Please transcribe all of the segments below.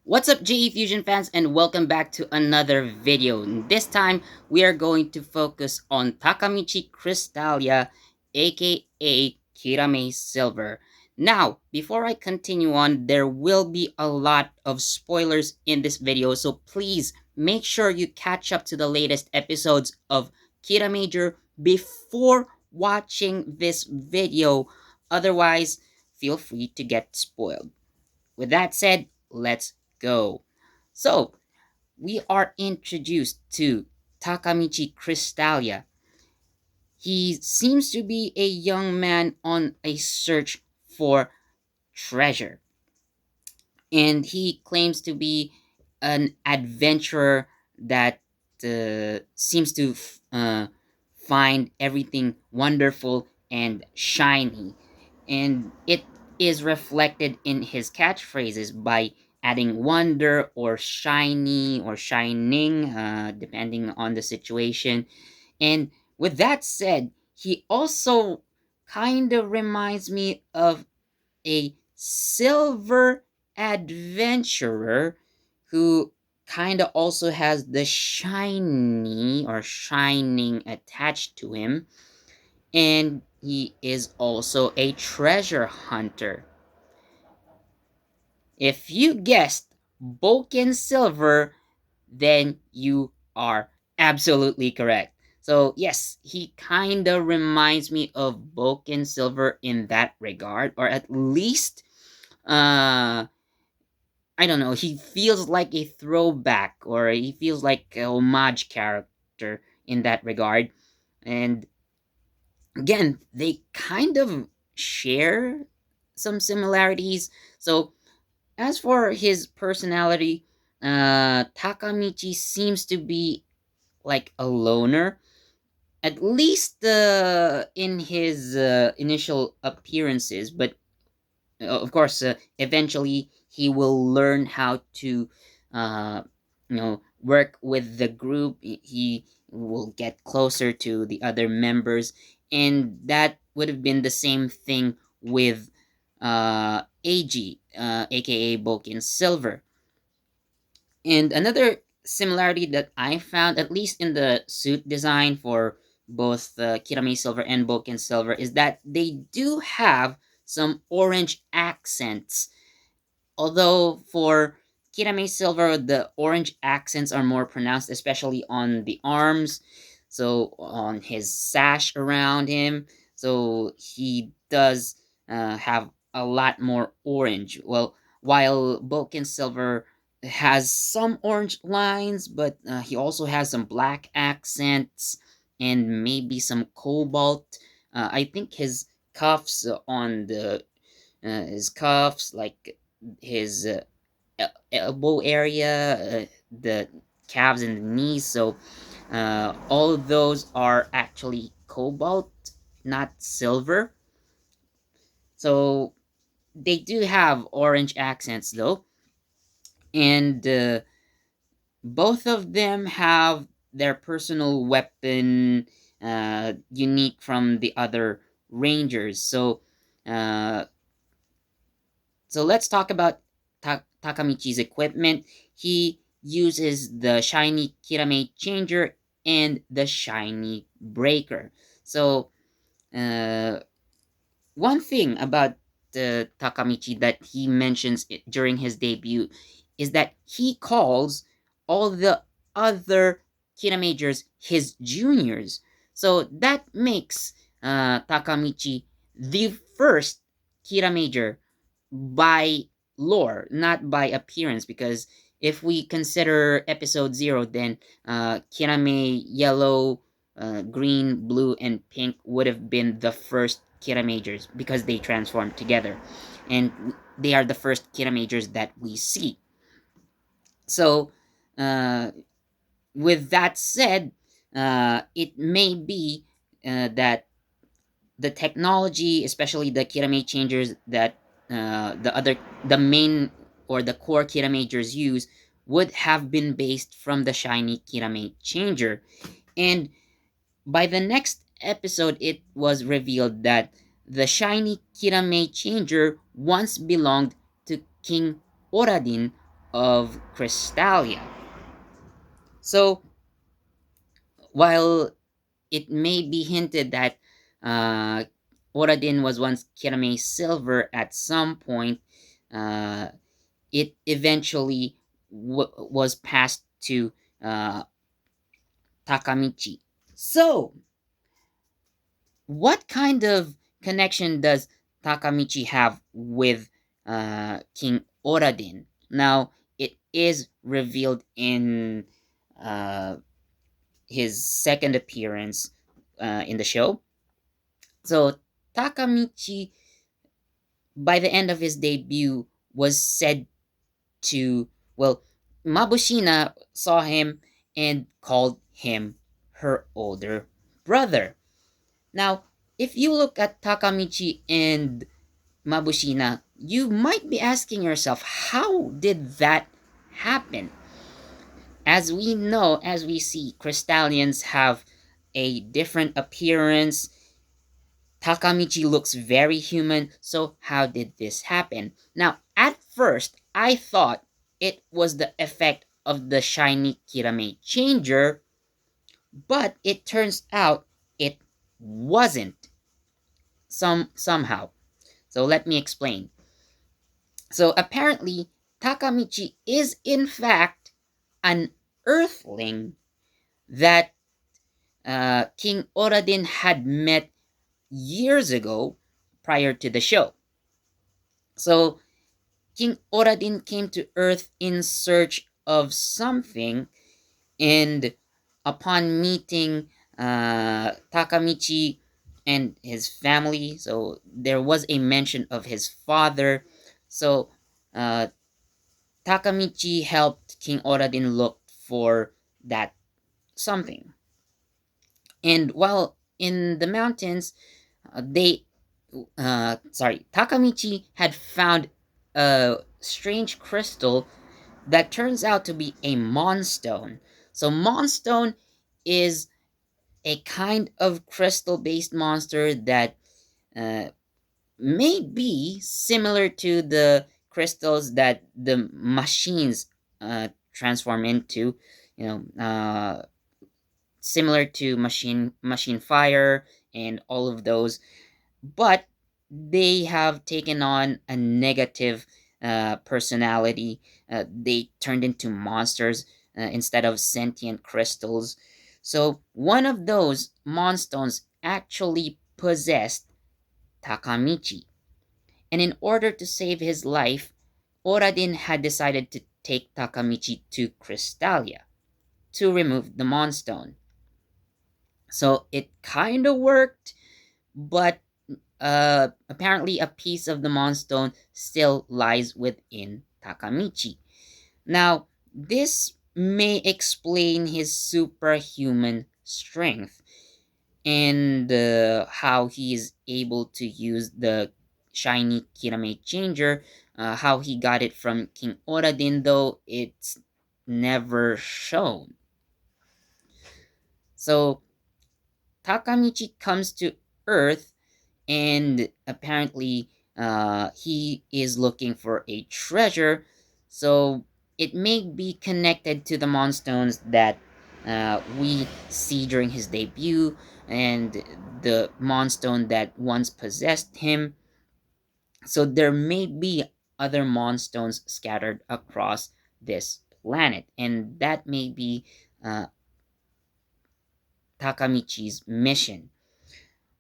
What's up, JE Fusion fans, and welcome back to another video. This time, we are going to focus on Takamichi Crystalia, aka Kirame Silver. Now, before I continue on, there will be a lot of spoilers in this video, so please make sure you catch up to the latest episodes of Kiramager before watching this video. Otherwise, feel free to get spoiled. With that said, let's go. So, we are introduced to Takamichi Crystalia. He seems to be a young man on a search for treasure, and he claims to be an adventurer that seems to find everything wonderful and shiny. And it is reflected in his catchphrases by adding wonder or shiny or shining, depending on the situation. And with that said, he also kind of reminds me of a silver adventurer who kind of also has the shiny or shining attached to him, and he is also a treasure hunter. If you guessed Boken Silver, then you are absolutely correct. So, yes, he kind of reminds me of Boken Silver in that regard, or at least I don't know, he feels like a throwback or he feels like a homage character in that regard. And again, they kind of share some similarities. So as for his personality, Takamichi seems to be like a loner, at least in his initial appearances. But of course, eventually he will learn how to, uh, work with the group. He will get closer to the other members, and that would have been the same thing with AG, aka Boken Silver. And another similarity that I found, at least in the suit design for both Kirame Silver and Boken Silver, is that they do have some orange accents. Although for Kirame Silver, the orange accents are more pronounced, especially on the arms, so on his sash around him. So he does have a lot more orange. Well, while Boken Silver has some orange lines, but he also has some black accents and maybe some cobalt. I think his cuffs, like his elbow area, the calves and the knees. So all of those are actually cobalt, not silver. So they do have orange accents though, and both of them have their personal weapon unique from the other rangers. Uh, So let's talk about Takamichi's equipment. He uses the shiny Kirame changer and the shiny breaker. So uh, one thing about the Takamichi that he mentions during his debut is that he calls all the other Kiramagers his juniors. So that makes Takamichi the first Kiramager by lore, not by appearance. Because if we consider episode 0, then Kirame yellow, green, blue, and pink would have been the first Kiramagers because they transformed together. And they are the first Kiramagers that we see. So, uh, with that said, it may be that the technology, especially the Kirame changers that the main or the core Kiramagers use, would have been based from the shiny Kirame changer. And by the next episode, it was revealed that the shiny Kirame changer once belonged to King Oradin of Crystalia. So while it may be hinted that uh, Oradin was once Kirame Silver at some point, uh, it eventually was passed to uh, Takamichi. So, what kind of connection does Takamichi have with King Oradin? Now, it is revealed in uh, his second appearance in the show. So, Takamichi, by the end of his debut, was said to, well, Mabushina saw him and called him her older brother. Now, if you look at Takamichi and Mabushina, you might be asking yourself, how did that happen? As we know, as we see, Crystallians have a different appearance. Takamichi looks very human, so how did this happen? Now, at first, I thought it was the effect of the shiny Kirame changer, but it turns out it wasn't somehow. So let me explain. So apparently, Takamichi is in fact an earthling that King Oradin had met years ago prior to the show. So King Oradin came to Earth in search of something, and upon meeting Takamichi and his family, so there was a mention of his father. So uh, Takamichi helped King Oradin look for that something. And while in the mountains, Takamichi had found a strange crystal that turns out to be a Monstone. So, Monstone is a kind of crystal based monster that uh, may be similar to the crystals that the machines transform into, you know, similar to machine fire and all of those, but they have taken on a negative personality. They turned into monsters instead of sentient crystals. So one of those monstones actually possessed Takamichi. And in order to save his life, Oradin had decided to take Takamichi to Crystalia to remove the monstone. So it kind of worked, but apparently a piece of the Monstone still lies within Takamichi. Now, this may explain his superhuman strength and how he is able to use the shiny Kirame changer, how he got it from King Oradin, though it's never shown. So, Takamichi comes to Earth and apparently he is looking for a treasure, so it may be connected to the monstones that we see during his debut and the monstone that once possessed him. So there may be other monstones scattered across this planet, and that may be uh, Takamichi's mission.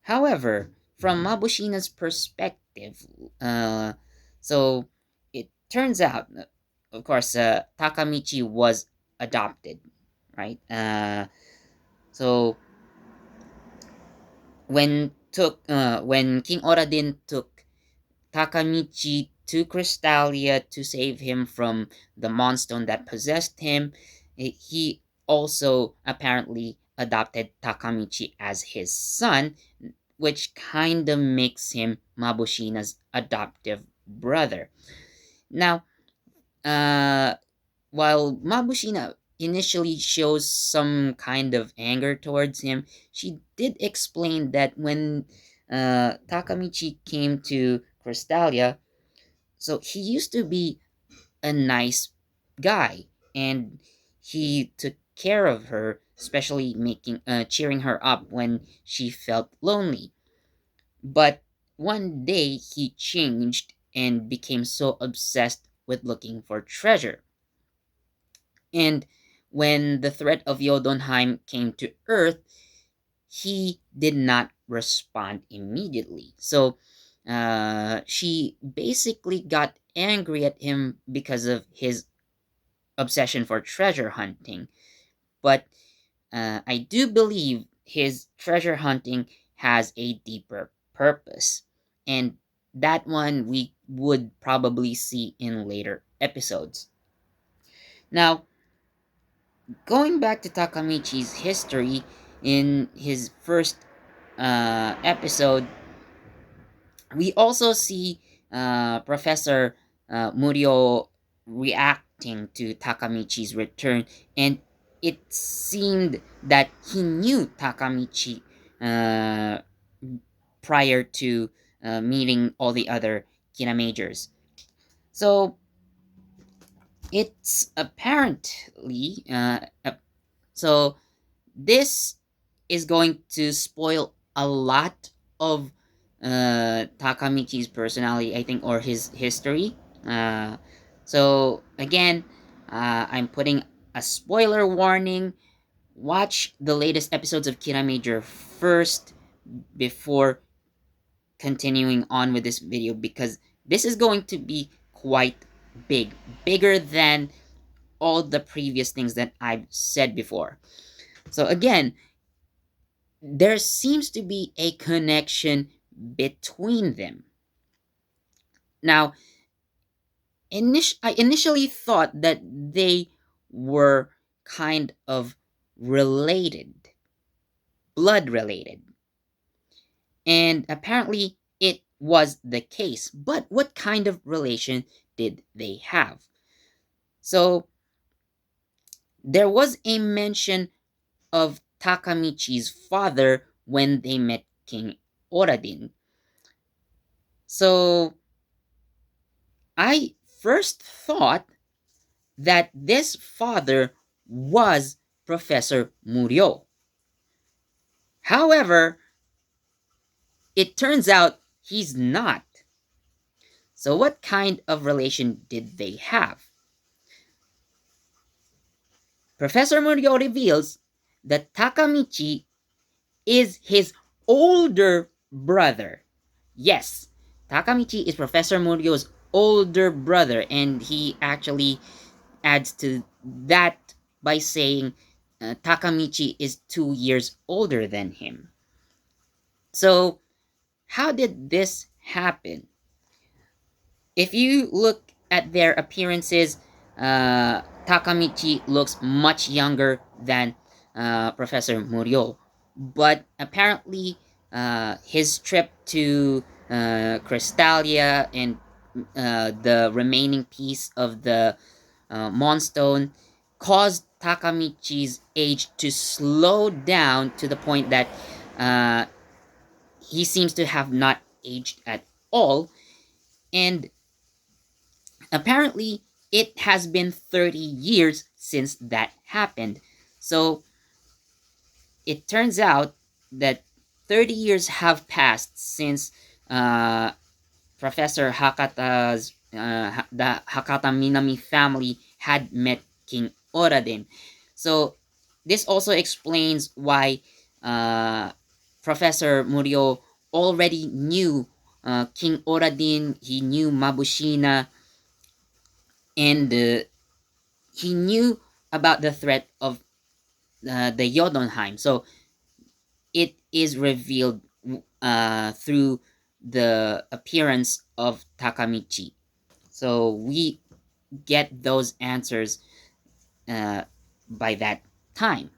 However, from Mabushina's perspective, uh, so it turns out, of course, Takamichi was adopted, right? So when King Oradin took Takamichi to Crystalia to save him from the monstone that possessed him, he also apparently adopted Takamichi as his son, which kind of makes him Mabushina's adoptive brother. Now, uh, while Mabushina initially shows some kind of anger towards him, she did explain that when Takamichi came to Crystalia, so he used to be a nice guy, and he took care of her, especially making cheering her up when she felt lonely. But one day he changed and became so obsessed with looking for treasure. And when the threat of Jotunheim came to Earth, he did not respond immediately. So she basically got angry at him because of his obsession for treasure hunting. But I do believe his treasure hunting has a deeper purpose. And that one we would probably see in later episodes. Now, going back to Takamichi's history, in his first episode, we also see Professor Murio reacting to Takamichi's return, and it seemed that he knew Takamichi uh, prior to meeting all the other Kiramagers. So it's apparently so this is going to spoil a lot of Takamichi's personality, I think, or his history. So again, I'm putting a spoiler warning. Watch the latest episodes of Kiramager first before continuing on with this video, because this is going to be quite big, bigger than all the previous things that I've said before. So again, there seems to be a connection between them. Now, I initially thought that they were kind of related, blood related, and apparently it was the case. But what kind of relation did they have? So, there was a mention of Takamichi's father when they met King Oradin. So, I first thought that this father was Professor Murio. However, it turns out he's not. So, what kind of relation did they have? Professor Murio reveals that Takamichi is his older brother. Yes, Takamichi is Professor Murio's older brother, and he actually adds to that by saying Takamichi is 2 years older than him. So, how did this happen? If you look at their appearances, Takamichi looks much younger than Professor Murio. But apparently, his trip to Crystalia and the remaining piece of the Moonstone caused Takamichi's age to slow down to the point that uh, he seems to have not aged at all. And apparently, it has been 30 years since that happened. So it turns out that 30 years have passed since Professor Hakata's the Hakata Minami family had met King Oradin. So this also explains why Professor Murio already knew King Oradin. He knew Mabushina, and he knew about the threat of the Jotunheim. So it is revealed through the appearance of Takamichi. So we get those answers uh, by that time.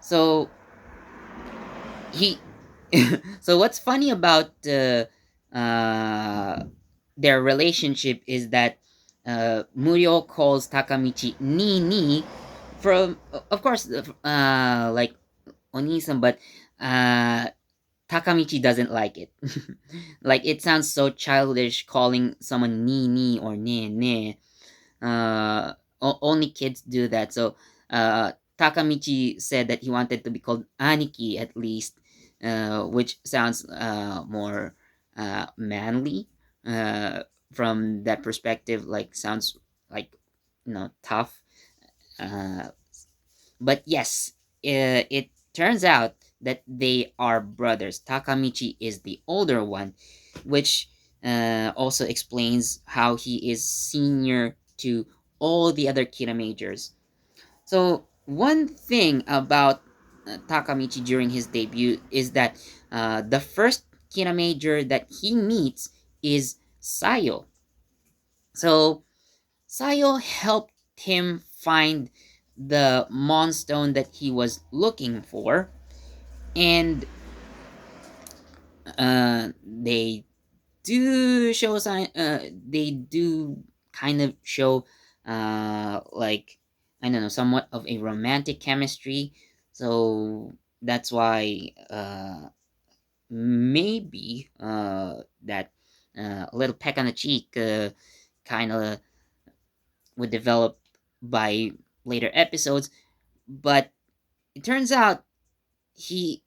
So he. So what's funny about their relationship is that Murio calls Takamichi ni from, of course, like Onisan, but uh, Takamichi doesn't like it. Like, it sounds so childish calling someone ni or ne. Only kids do that. So Takamichi said that he wanted to be called Aniki at least, which sounds more manly from that perspective. Like, sounds like, tough. Uh, but yes, it turns out that they are brothers. Takamichi is the older one, which also explains how he is senior to all the other Kiramagers. So, one thing about Takamichi during his debut is that the first Kiramager that he meets is Sayo. So, Sayo helped him find the Monstone that he was looking for, and they do show sign. They do kind of show, like, I don't know, somewhat of a romantic chemistry. So that's why maybe that a little peck on the cheek kind of would develop by later episodes. But it turns out he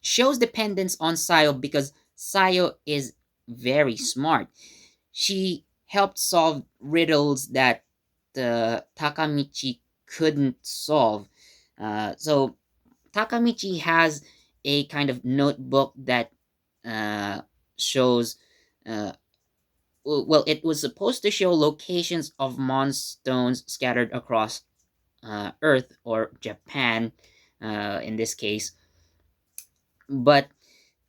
shows dependence on Sayo because Sayo is very smart. She helped solve riddles that Takamichi couldn't solve. So Takamichi has a kind of notebook that uh, shows. Well, it was supposed to show locations of Monstones scattered across Earth or Japan, in this case. But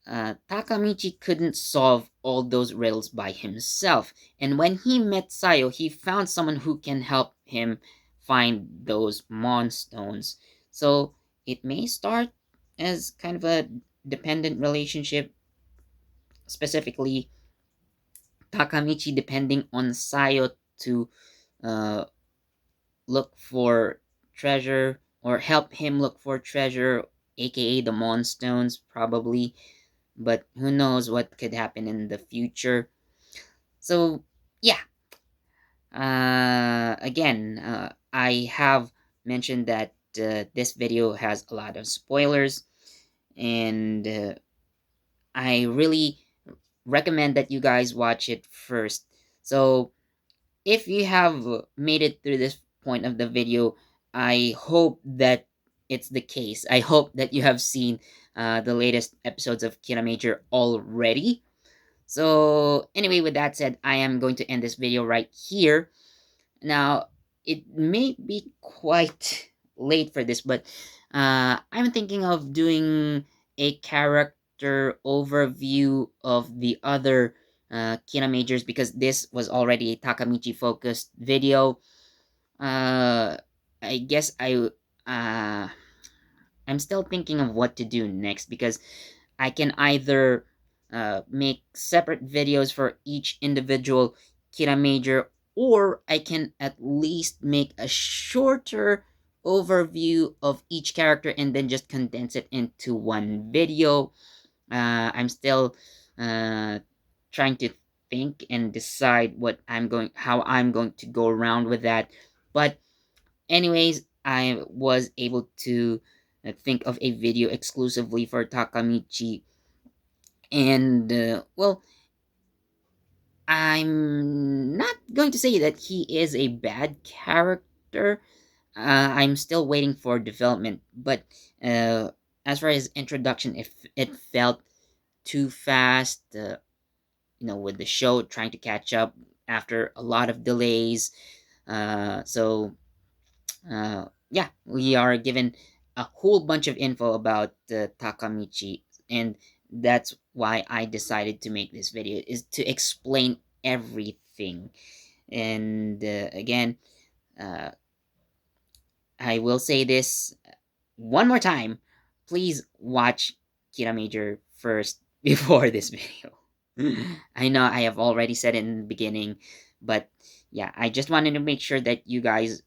Takamichi couldn't solve all those riddles by himself. And when he met Sayo, he found someone who can help him find those Monstones. So it may start as kind of a dependent relationship, specifically Takamichi depending on Sayo to uh, look for treasure or help him look for treasure, aka the Monstones, probably. But who knows what could happen in the future. So, yeah. Again, I have mentioned that this video has a lot of spoilers, and I really recommend that you guys watch it first. So, if you have made it through this point of the video, I hope that it's the case. I hope that you have seen the latest episodes of Kiramager already. So, anyway, with that said, I am going to end this video right here. Now, it may be quite late for this, but I'm thinking of doing a character overview of the other Kina Majors because this was already a Takamichi focused video. I guess uh, I'm still thinking of what to do next because I can either make separate videos for each individual Kira Major, or I can at least make a shorter overview of each character and then just condense it into one video. I'm still uh, trying to think and decide how I'm going to go around with that. But anyways, I was able to think of a video exclusively for Takamichi, and well, I'm not going to say that he is a bad character. I'm still waiting for development, but as far as introduction, if it felt too fast, with the show trying to catch up after a lot of delays. So yeah, we are given a whole bunch of info about Takamichi, and that's why I decided to make this video is to explain everything. And again, uh, I will say this one more time: please watch Kiramager first before this video. I know I have already said it in the beginning, but yeah, I just wanted to make sure that you guys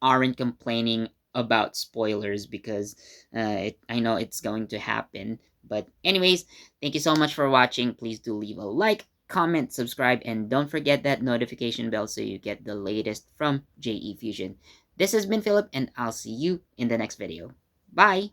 aren't complaining about spoilers because I know it's going to happen. But anyways, thank you so much for watching. Please do leave a like, comment, subscribe, and don't forget that notification bell so you get the latest from JE Fusion. This has been Philip, and I'll see you in the next video. Bye!